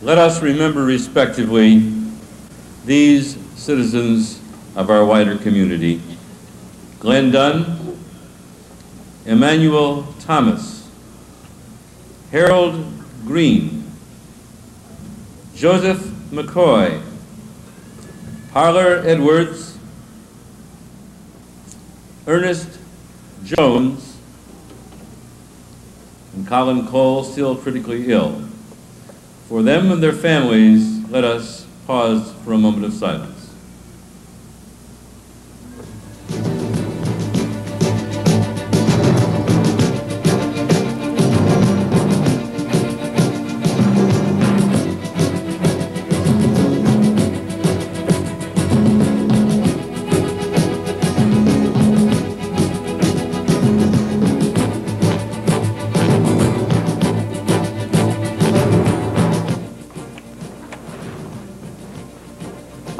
Let us remember respectively these citizens of our wider community: Glenn Dunn, Emmanuel Thomas, Harold Green, Joseph McCoy, Parler Edwards, Ernest Jones, and Colin Cole, still critically ill. For them and their families, let us pause for a moment of silence.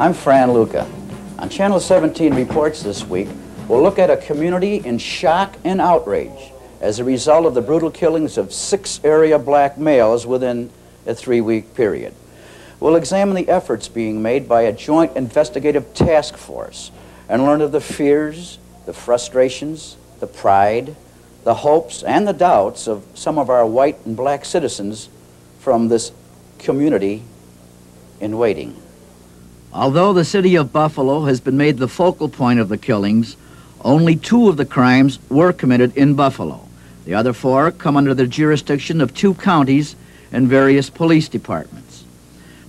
I'm Fran Luca. On Channel 17 Reports this week, we'll look at a community in shock and outrage as a result of the brutal killings of 6 area black males within a 3-week period. We'll examine the efforts being made by a joint investigative task force and learn of the fears, the frustrations, the pride, the hopes, and the doubts of some of our white and black citizens from this community in waiting. Although the city of Buffalo has been made the focal point of the killings, only 2 of the crimes were committed in Buffalo. The other 4 come under the jurisdiction of 2 counties and various police departments.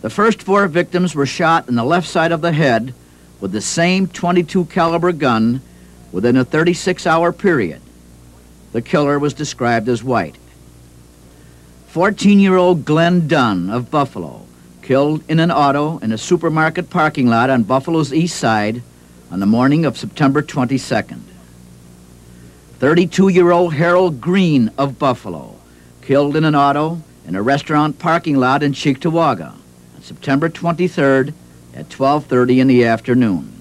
The first 4 victims were shot in the left side of the head with the same .22 caliber gun within a 36-hour period. The killer was described as white. 14-year-old Glenn Dunn of Buffalo, killed in an auto in a supermarket parking lot on Buffalo's east side on the morning of September 22nd. 32-year-old Harold Green of Buffalo, killed in an auto in a restaurant parking lot in Cheektowaga on September 23rd at 12:30 in the afternoon.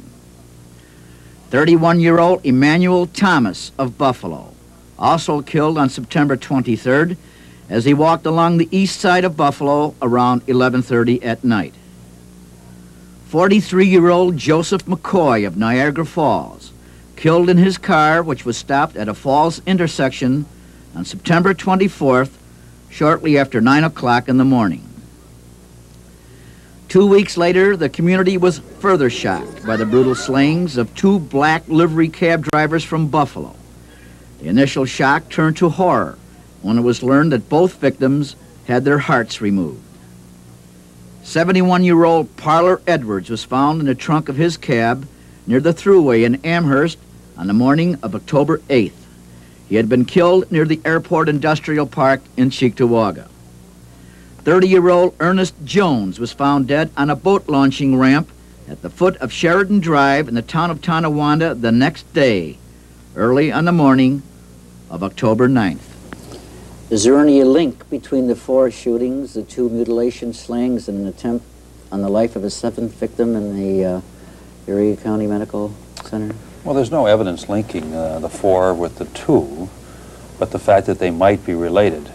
31-year-old Emmanuel Thomas of Buffalo, also killed on September 23rd as he walked along the east side of Buffalo around 11:30 at night. 43-year-old Joseph McCoy of Niagara Falls, killed in his car, which was stopped at a Falls intersection on September 24th, shortly after 9 o'clock in the morning. 2 weeks later, the community was further shocked by the brutal slayings of 2 black livery cab drivers from Buffalo. The initial shock turned to horror when it was learned that both victims had their hearts removed. 71-year-old Parler Edwards was found in the trunk of his cab near the Thruway in Amherst on the morning of October 8th. He had been killed near the Airport Industrial Park in Cheektowaga. 30-year-old Ernest Jones was found dead on a boat launching ramp at the foot of Sheridan Drive in the town of Tonawanda the next day, early on the morning of October 9th. Is there any link between the 4 shootings, the 2 mutilation slayings, and an attempt on the life of a 7th victim in the Erie County Medical Center? Well, there's no evidence linking the 4 with the 2, but the fact that they might be related,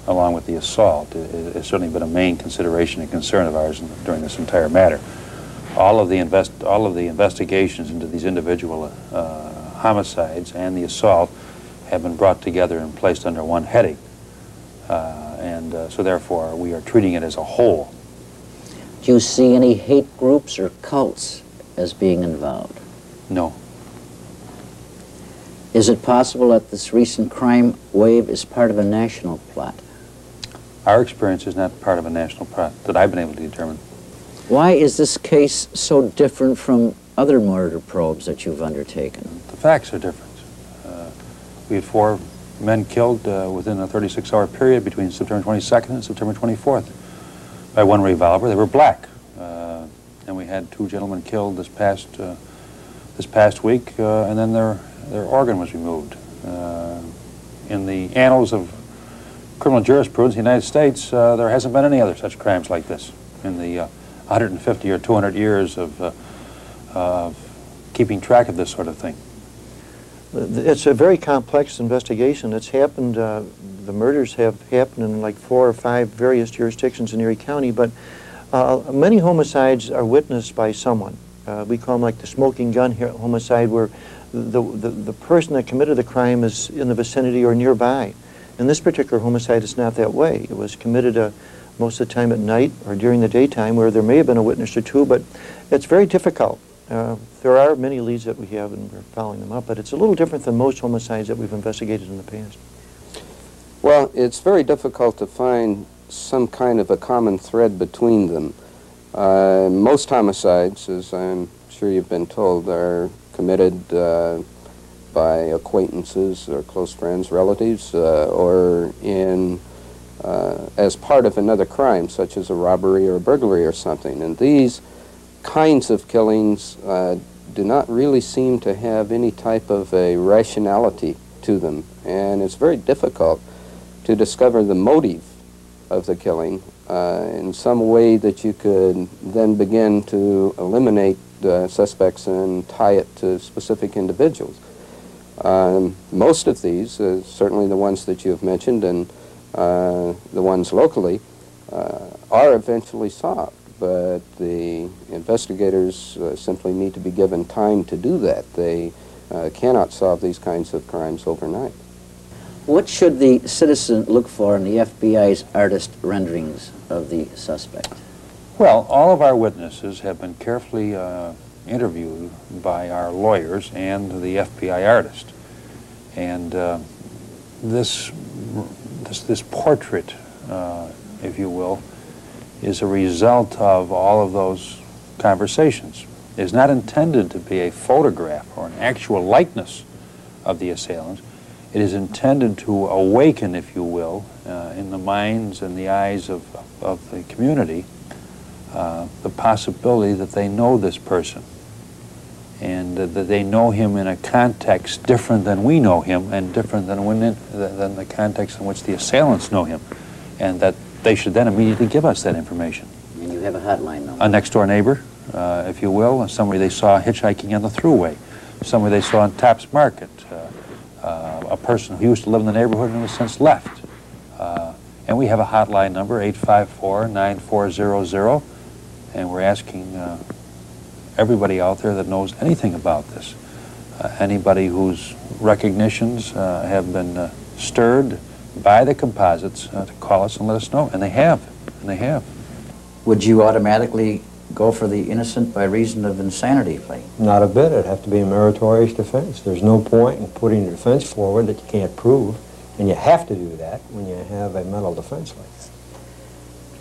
along with the assault, has certainly been a main consideration and concern of ours during this entire matter. All of the investigations into these individual homicides and the assault have been brought together and placed under one heading. So therefore, we are treating it as a whole. Do you see any hate groups or cults as being involved? No. Is it possible that this recent crime wave is part of a national plot? Our experience is not part of a national plot that I've been able to determine. Why is this case so different from other murder probes that you've undertaken? The facts are different. We had 4 men killed within a 36-hour period between September 22nd and September 24th by 1 revolver. They were black. And we had 2 gentlemen killed this past week, and then their organ was removed. In the annals of criminal jurisprudence in the United States, there hasn't been any other such crimes like this in the 150 or 200 years of keeping track of this sort of thing. It's a very complex investigation. It's happened, the murders have happened in like 4 or 5 various jurisdictions in Erie County, but many homicides are witnessed by someone. We call them like the smoking gun homicide, where the person that committed the crime is in the vicinity or nearby. In this particular homicide, it's not that way. It was committed most of the time at night or during the daytime, where there may have been a witness or two, but it's very difficult. There are many leads that we have, and we're following them up, but it's a little different than most homicides that we've investigated in the past. Well, it's very difficult to find some kind of a common thread between them. Most homicides, as I'm sure you've been told, are committed by acquaintances or close friends, relatives, or as part of another crime, such as a robbery or a burglary or something. And these kinds of killings do not really seem to have any type of a rationality to them, and it's very difficult to discover the motive of the killing in some way that you could then begin to eliminate suspects and tie it to specific individuals. Most of these, certainly the ones that you have mentioned and the ones locally, are eventually solved. But the investigators simply need to be given time to do that. They cannot solve these kinds of crimes overnight. What should the citizen look for in the FBI's artist renderings of the suspect? Well, all of our witnesses have been carefully interviewed by our lawyers and the FBI artist. And this portrait, if you will, is a result of all of those conversations. It is not intended to be a photograph or an actual likeness of the assailants. It is intended to awaken, if you will, in the minds and the eyes of the community, the possibility that they know this person, and that they know him in a context different than we know him, and different than the context in which the assailants know him, and that they should then immediately give us that information. And you have a hotline number. A next-door neighbor, if you will, somebody they saw hitchhiking on the thruway, somebody they saw in Tops Market, a person who used to live in the neighborhood and has since left. And we have a hotline number, 854-9400, and we're asking everybody out there that knows anything about this, anybody whose recognitions have been stirred by the composites, to call us and let us know, and they have, Would you automatically go for the innocent by reason of insanity plea? Not a bit. It'd have to be a meritorious defense. There's no point in putting a defense forward that you can't prove, and you have to do that when you have a mental defense like that.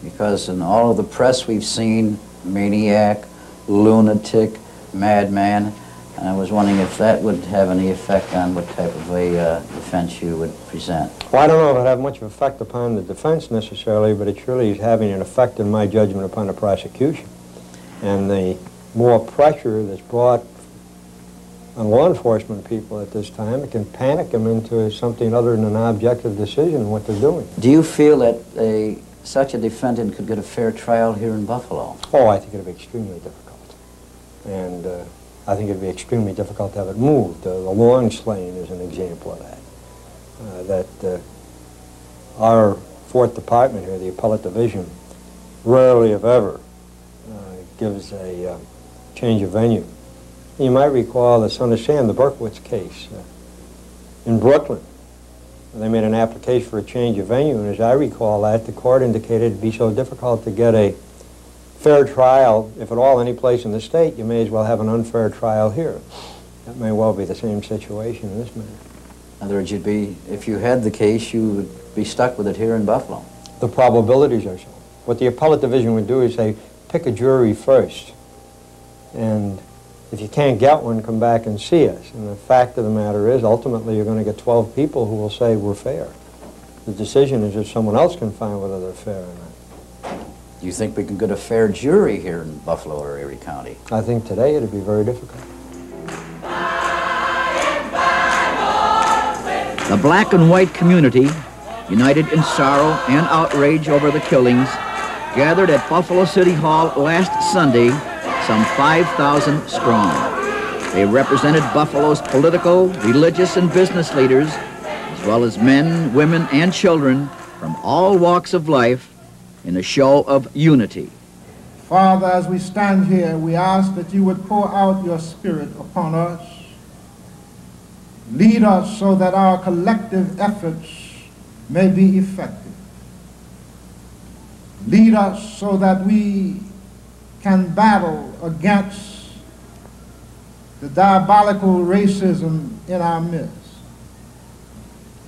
Because in all of the press we've seen, maniac, lunatic, madman, and I was wondering if that would have any effect on what type of a defense you would present. Well, I don't know if it would have much of an effect upon the defense necessarily, but it surely is having an effect in my judgment upon the prosecution. And the more pressure that's brought on law enforcement people at this time, it can panic them into something other than an objective decision in what they're doing. Do you feel that such a defendant could get a fair trial here in Buffalo? Oh, I think it would be extremely difficult. And I think it would be extremely difficult to have it moved. The lawn slaying is an example of that. Our 4th Department here, the Appellate Division, rarely, if ever, gives a change of venue. You might recall the Son of Sam, the Berkowitz case in Brooklyn. They made an application for a change of venue, and as I recall that, the court indicated it'd be so difficult to get a fair trial, if at all any place in the state, you may as well have an unfair trial here. That may well be the same situation in this matter. In other words, if you had the case, you would be stuck with it here in Buffalo. The probabilities are so. What the Appellate Division would do is say, pick a jury first, and if you can't get one, come back and see us. And the fact of the matter is, ultimately, you're going to get 12 people who will say we're fair. The decision is if someone else can find whether they're fair or not. Do you think we can get a fair jury here in Buffalo or Erie County? I think today it'd be very difficult. The black and white community, united in sorrow and outrage over the killings, gathered at Buffalo City Hall last Sunday, some 5,000 strong. They represented Buffalo's political, religious, and business leaders, as well as men, women, and children from all walks of life in a show of unity. Father, as we stand here, we ask that you would pour out your Spirit upon us. Lead us so that our collective efforts may be effective. Lead us so that we can battle against the diabolical racism in our midst.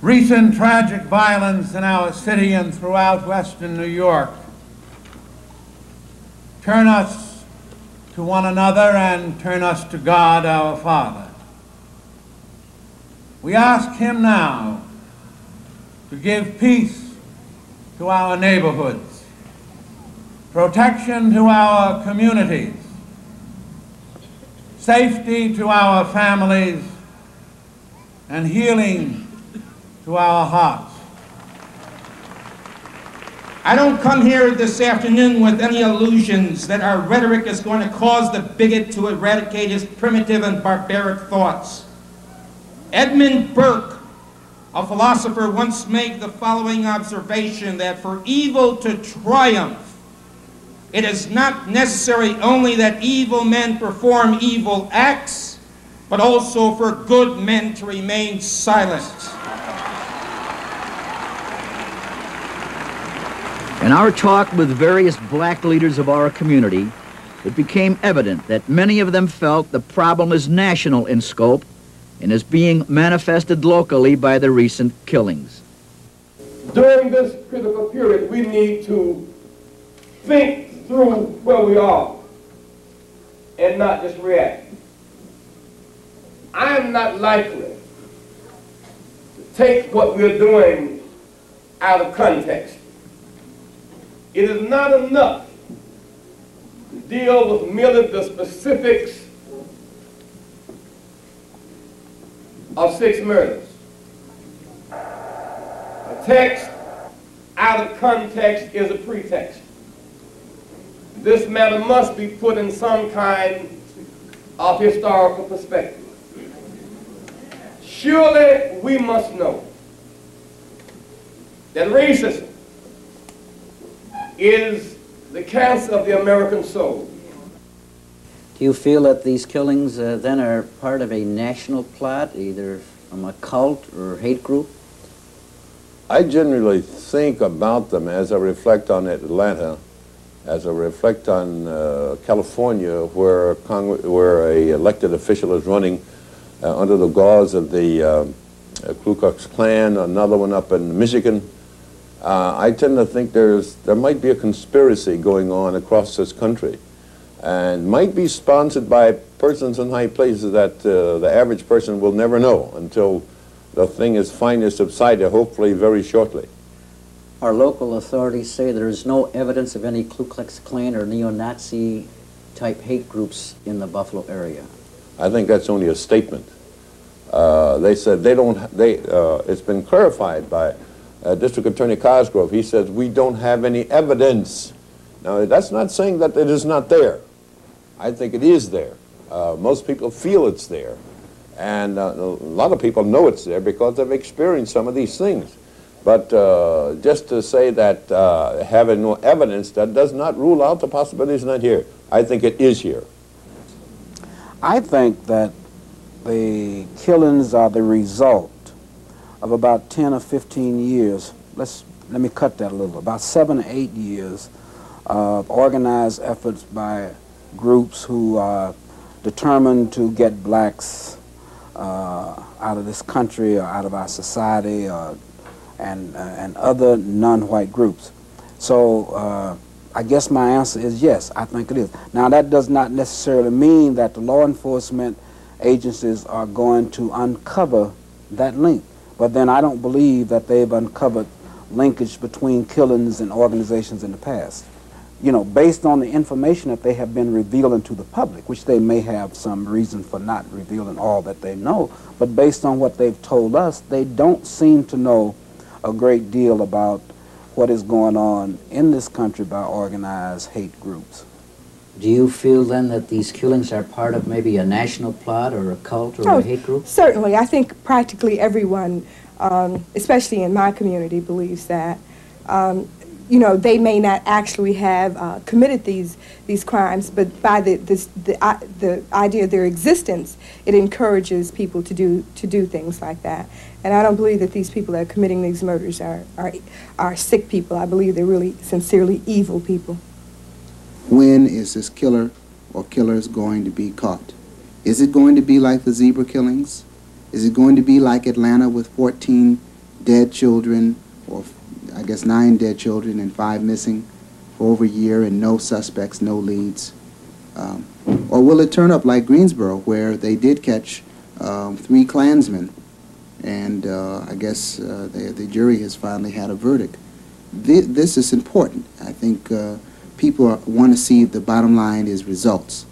Recent tragic violence in our city and throughout Western New York turn us to one another and turn us to God our Father. We ask him now to give peace to our neighborhoods, protection to our communities, safety to our families, and healing to our hearts. I don't come here this afternoon with any illusions that our rhetoric is going to cause the bigot to eradicate his primitive and barbaric thoughts. Edmund Burke, a philosopher, once made the following observation, that for evil to triumph, it is not necessary only that evil men perform evil acts, but also for good men to remain silent. In our talk with various black leaders of our community, it became evident that many of them felt the problem is national in scope and is being manifested locally by the recent killings. During this critical period, we need to think through where we are and not just react. I am not likely to take what we're doing out of context. It is not enough to deal with merely the specifics of 6 murders. A text out of context is a pretext. This matter must be put in some kind of historical perspective. Surely we must know that racism is the cancer of the American soul. Do you feel that these killings then are part of a national plot, either from a cult or hate group? I generally think about them as I reflect on Atlanta, as I reflect on California, where a elected official is running under the gauze of the Ku Klux Klan, another one up in Michigan. I tend to think there might be a conspiracy going on across this country, and might be sponsored by persons in high places that the average person will never know until the thing is finally subsided, hopefully very shortly. Our local authorities say there is no evidence of any Ku Klux Klan or neo-Nazi type hate groups in the Buffalo area. I think that's only a statement. They said they don't, it's been clarified by District Attorney Cosgrove. He says we don't have any evidence. Now that's not saying that it is not there. I think it is there. Most people feel it's there. And a lot of people know it's there because they've experienced some of these things. But just to say that having no evidence, that does not rule out the possibility it's not here. I think it is here. I think that the killings are the result of about 10 or 15 years, let me cut that a little, about 7 or 8 years of organized efforts by groups who are determined to get blacks out of this country or out of our society, and other non-white groups. So I guess my answer is yes, I think it is. Now that does not necessarily mean that the law enforcement agencies are going to uncover that link. But then I don't believe that they've uncovered linkage between killings and organizations in the past. You know, based on the information that they have been revealing to the public, which they may have some reason for not revealing all that they know, but based on what they've told us, they don't seem to know a great deal about what is going on in this country by organized hate groups. Do you feel then that these killings are part of maybe a national plot or a cult or a hate group? Certainly. I think practically everyone, especially in my community, believes that. You know, they may not actually have committed these crimes, but by the idea of their existence, it encourages people to do things like that. And I don't believe that these people that are committing these murders are sick people. I believe they're really sincerely evil people. When is this killer or killers going to be caught? Is it going to be like the zebra killings? Is it going to be like Atlanta with 14 dead children, or I guess 9 dead children and 5 missing for over a year and no suspects, no leads? Or will it turn up like Greensboro, where they did catch 3 Klansmen, and I guess the jury has finally had a verdict? This is important. I think people want to see the bottom line is results.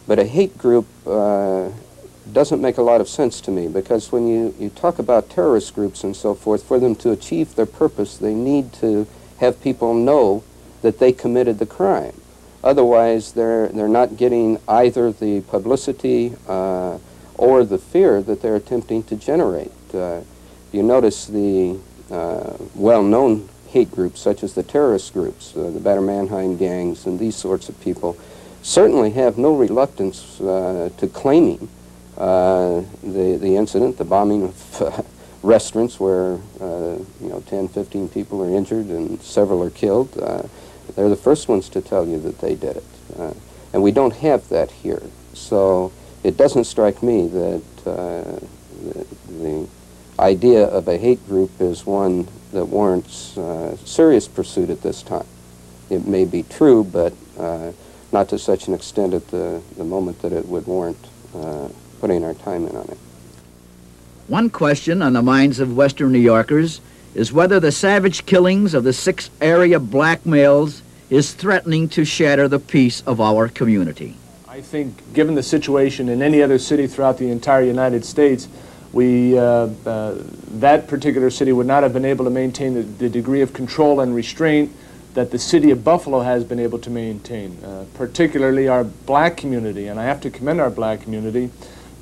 But a hate group doesn't make a lot of sense to me, because when you talk about terrorist groups and so forth, for them to achieve their purpose, they need to have people know that they committed the crime. Otherwise, they're not getting either the publicity or the fear that they're attempting to generate. You notice the well-known hate groups, such as the terrorist groups, the Bader Mannheim gangs, and these sorts of people, certainly have no reluctance to claiming the incident, the bombing of restaurants where 10, 15 people are injured and several are killed. They're the first ones to tell you that they did it. And we don't have that here. So it doesn't strike me that the idea of a hate group is one that warrants serious pursuit at this time. It may be true, but not to such an extent at the moment that it would warrant putting our time in on it. One question on the minds of Western New Yorkers is whether the savage killings of the 6 area black males is threatening to shatter the peace of our community. I think, given the situation in any other city throughout the entire United States, that particular city would not have been able to maintain the degree of control and restraint that the city of Buffalo has been able to maintain, particularly our black community. And I have to commend our black community,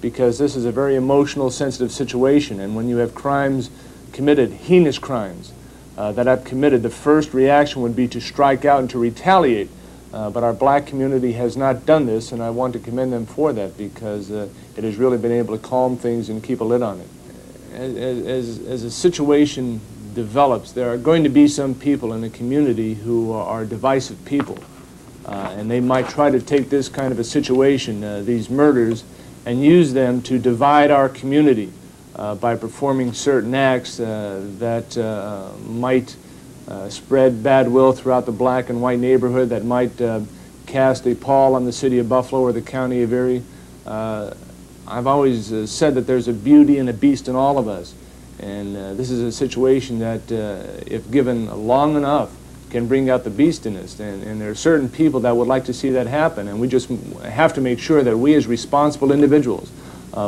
because this is a very emotional, sensitive situation. And when you have crimes committed, heinous crimes that have committed, the first reaction would be to strike out and to retaliate. But our black community has not done this, and I want to commend them for that, because it has really been able to calm things and keep a lid on it. As a situation develops, there are going to be some people in the community who are divisive people, and they might try to take this kind of a situation, these murders, and use them to divide our community by performing certain acts that might spread bad will throughout the black and white neighborhood, that might cast a pall on the city of Buffalo or the county of Erie. I've always said that there's a beauty and a beast in all of us, and this is a situation that, if given long enough, can bring out the beast in us. And there are certain people that would like to see that happen, and we just have to make sure that we as responsible individuals,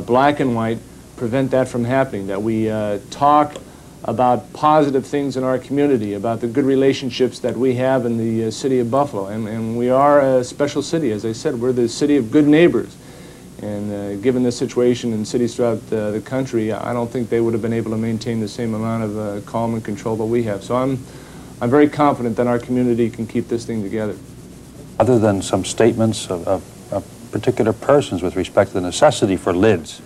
black and white, prevent that from happening, that we talk about positive things in our community, about the good relationships that we have in the city of Buffalo. And we are a special city. As I said, we're the city of good neighbors. And given the situation in cities throughout the country, I don't think they would have been able to maintain the same amount of calm and control that we have. So I'm very confident that our community can keep this thing together. Other than some statements of particular persons with respect to the necessity for lids,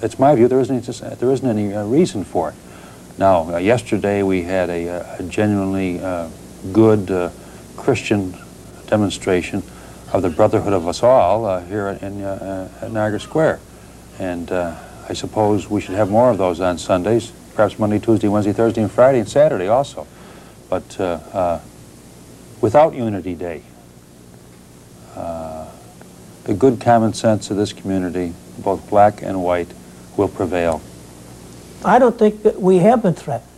it's my view there isn't any reason for it. Now, yesterday we had a genuinely good Christian demonstration of the brotherhood of us all here at Niagara Square. And I suppose we should have more of those on Sundays, perhaps Monday, Tuesday, Wednesday, Thursday, and Friday, and Saturday also. But without Unity Day, the good common sense of this community, both black and white, will prevail. I don't think that we have been threatened.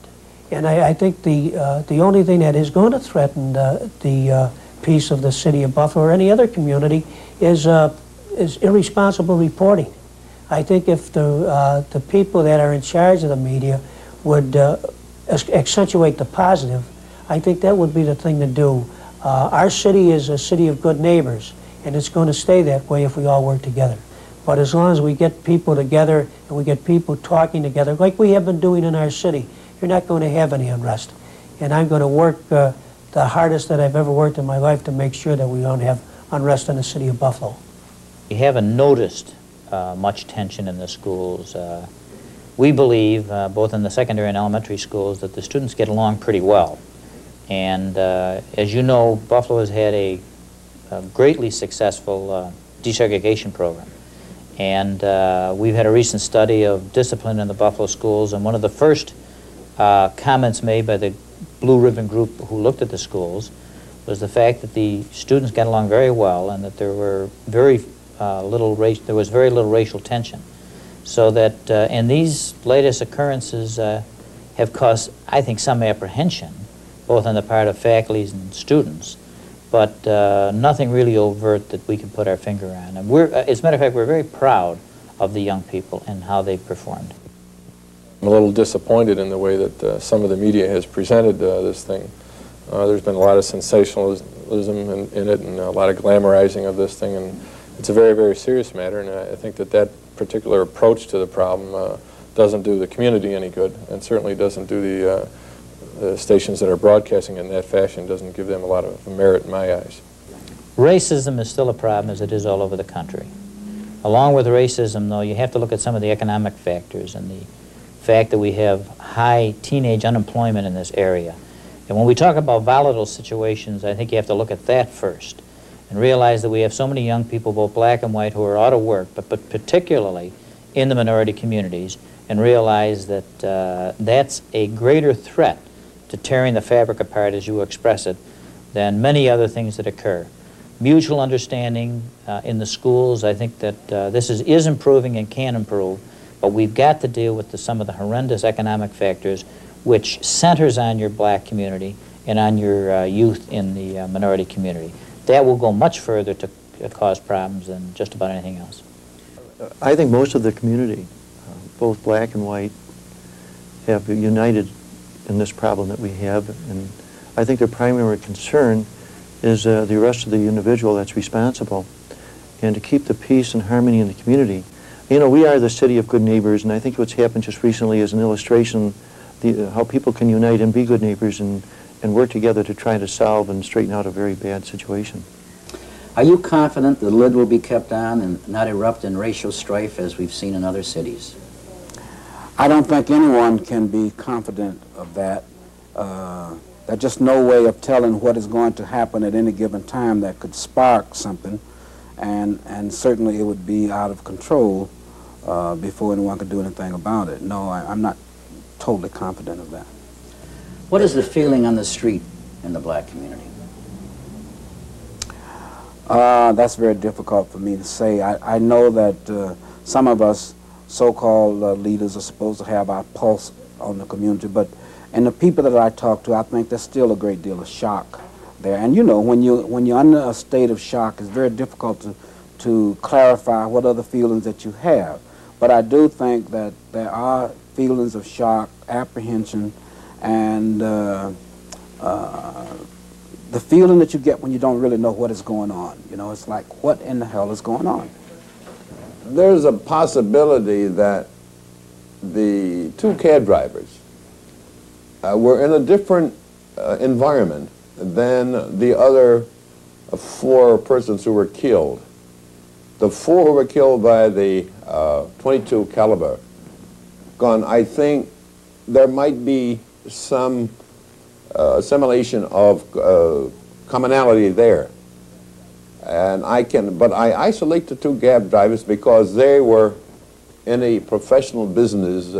And I think the only thing that is going to threaten the peace of the city of Buffalo or any other community is irresponsible reporting. I think if the people that are in charge of the media would accentuate the positive, I think that would be the thing to do. Our city is a city of good neighbors, and it's going to stay that way if we all work together. But as long as we get people together and we get people talking together, like we have been doing in our city, you're not going to have any unrest. And I'm going to work the hardest that I've ever worked in my life to make sure that we don't have unrest in the city of Buffalo. We haven't noticed much tension in the schools. We believe, both in the secondary and elementary schools, that the students get along pretty well. And as you know, Buffalo has had a greatly successful desegregation program. And we've had a recent study of discipline in the Buffalo schools, and one of the first comments made by the Blue Ribbon Group who looked at the schools was the fact that the students got along very well and that there were there was very little racial tension. So that, and these latest occurrences have caused, I think, some apprehension, both on the part of faculties and students, but nothing really overt that we can put our finger on. And as a matter of fact, we're very proud of the young people and how they performed. I'm a little disappointed in the way that some of the media has presented this thing. There's been a lot of sensationalism in it and a lot of glamorizing of this thing, and it's a very, very serious matter, and I think that that particular approach to the problem doesn't do the community any good, and certainly doesn't do the stations that are broadcasting in that fashion, doesn't give them a lot of merit in my eyes. Racism is still a problem as it is all over the country. Along with racism, though, you have to look at some of the economic factors and the fact that we have high teenage unemployment in this area. And when we talk about volatile situations, I think you have to look at that first and realize that we have so many young people, both black and white, who are out of work, but particularly in the minority communities, and realize that that's a greater threat to tearing the fabric apart, as you express it, than many other things that occur. Mutual understanding in the schools, I think that this is improving and can improve, but we've got to deal with some of the horrendous economic factors which centers on your black community and on your youth in the minority community. That will go much further to cause problems than just about anything else. I think most of the community, both black and white, have united in this problem that we have, and I think their primary concern is the arrest of the individual that's responsible, and to keep the peace and harmony in the community. You know, we are the city of good neighbors, and I think what's happened just recently is an illustration how people can unite and be good neighbors and work together to try to solve and straighten out a very bad situation. Are you confident the lid will be kept on and not erupt in racial strife as we've seen in other cities? I don't think anyone can be confident of that. There's just no way of telling what is going to happen at any given time that could spark something, and certainly it would be out of control before anyone could do anything about it. No, I'm not totally confident of that. What is the feeling on the street in the black community? That's very difficult for me to say. I know that some of us so-called leaders are supposed to have our pulse on the community, but and the people that I talk to, I think there's still a great deal of shock there. And you know, when you're under a state of shock, it's very difficult to clarify what other feelings that you have. But I do think that there are feelings of shock, apprehension, and the feeling that you get when you don't really know what is going on. You know, it's like, what in the hell is going on? There's a possibility that the two cab drivers were in a different environment than the other 4 persons who were killed. The 4 who were killed by the .22 caliber gun, I think there might be some assimilation of commonality there. And but I isolate the 2 cab drivers because they were in a professional business.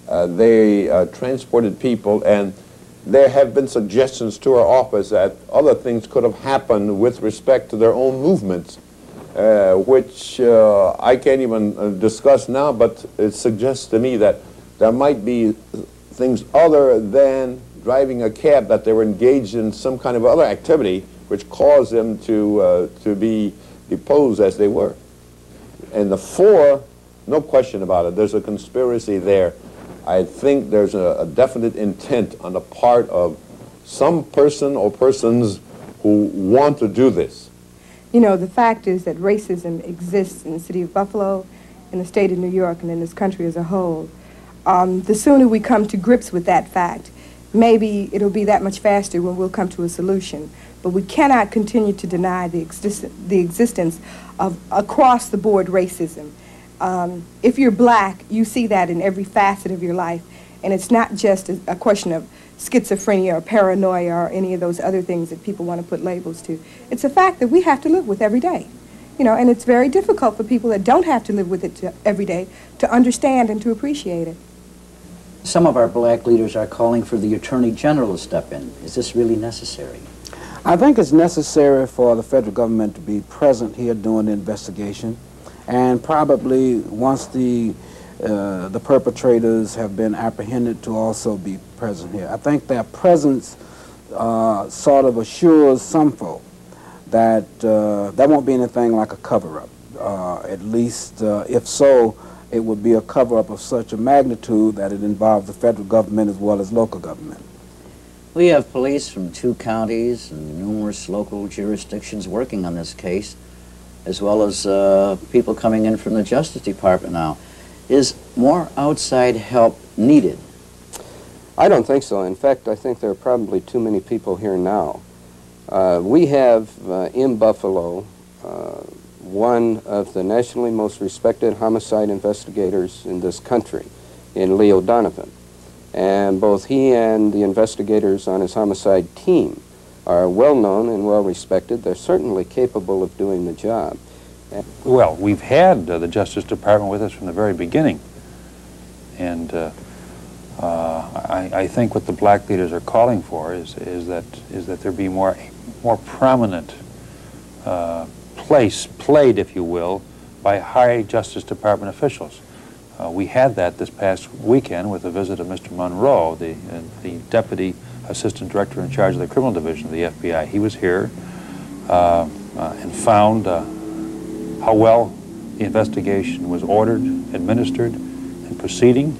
They transported people, and there have been suggestions to our office that other things could have happened with respect to their own movements, which I can't even discuss now, but it suggests to me that there might be things other than driving a cab, that they were engaged in some kind of other activity which caused them to be deposed as they were. And the 4, no question about it, there's a conspiracy there. I think there's a definite intent on the part of some person or persons who want to do this? You know, the fact is that racism exists in the city of Buffalo, in the state of New York, and in this country as a whole. The sooner we come to grips with that fact, maybe it'll be that much faster when we'll come to a solution. But we cannot continue to deny the existence of across-the-board racism. If you're black, you see that in every facet of your life. And it's not just a question of schizophrenia or paranoia or any of those other things that people want to put labels to. It's a fact that we have to live with every day. You know, and it's very difficult for people that don't have to live with it every day to understand and to appreciate it. Some of our black leaders are calling for the Attorney General to step in. Is this really necessary? I think it's necessary for the federal government to be present here doing the investigation, and probably once the perpetrators have been apprehended to also be present here. I think their presence sort of assures some folk that there won't be anything like a cover-up. At least, if so, it would be a cover-up of such a magnitude that it involves the federal government as well as local government. We have police from 2 counties and numerous local jurisdictions working on this case, as well as people coming in from the Justice Department now. Is more outside help needed? I don't think so. In fact, I think there are probably too many people here now. We have in Buffalo one of the nationally most respected homicide investigators in this country, in Leo Donovan. And both he and the investigators on his homicide team are well known and well respected. They're certainly capable of doing the job. Well, we've had the Justice Department with us from the very beginning. And I think what the black leaders are calling for is that there be more prominent place played, if you will, by high Justice Department officials. We had that this past weekend with a visit of Mr. Monroe, the Deputy Assistant Director in charge of the Criminal Division of the FBI. He was here and found how well the investigation was ordered, administered, and proceeding.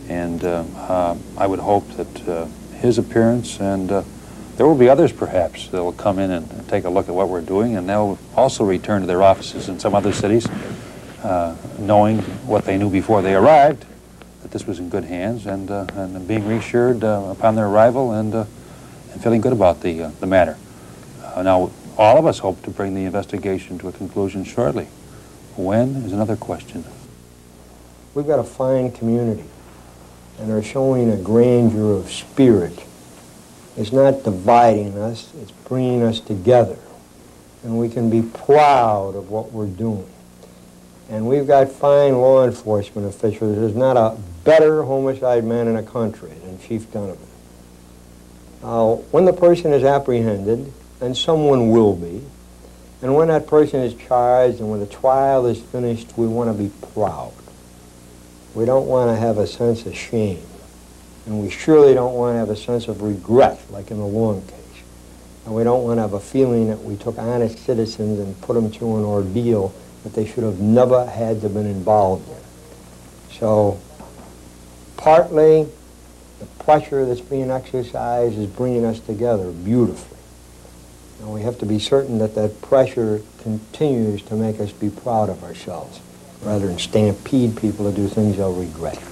And I would hope that his appearance, and there will be others perhaps that will come in and take a look at what we're doing, and they'll also return to their offices in some other cities, knowing what they knew before they arrived, that this was in good hands, and being reassured upon their arrival, and feeling good about the matter. Now, all of us hope to bring the investigation to a conclusion shortly. When is another question. We've got a fine community, and they're showing a grandeur of spirit. It's not dividing us, it's bringing us together. And we can be proud of what we're doing. And we've got fine law enforcement officials. There's not a better homicide man in the country than Chief Donovan. When the person is apprehended, and someone will be, and when that person is charged and when the trial is finished, we want to be proud. We don't want to have a sense of shame. And we surely don't want to have a sense of regret, like in the Long case. And we don't want to have a feeling that we took honest citizens and put them through an ordeal that they should have never had to have been involved in. So, partly, the pressure that's being exercised is bringing us together beautifully. And we have to be certain that that pressure continues to make us be proud of ourselves, rather than stampede people to do things they'll regret.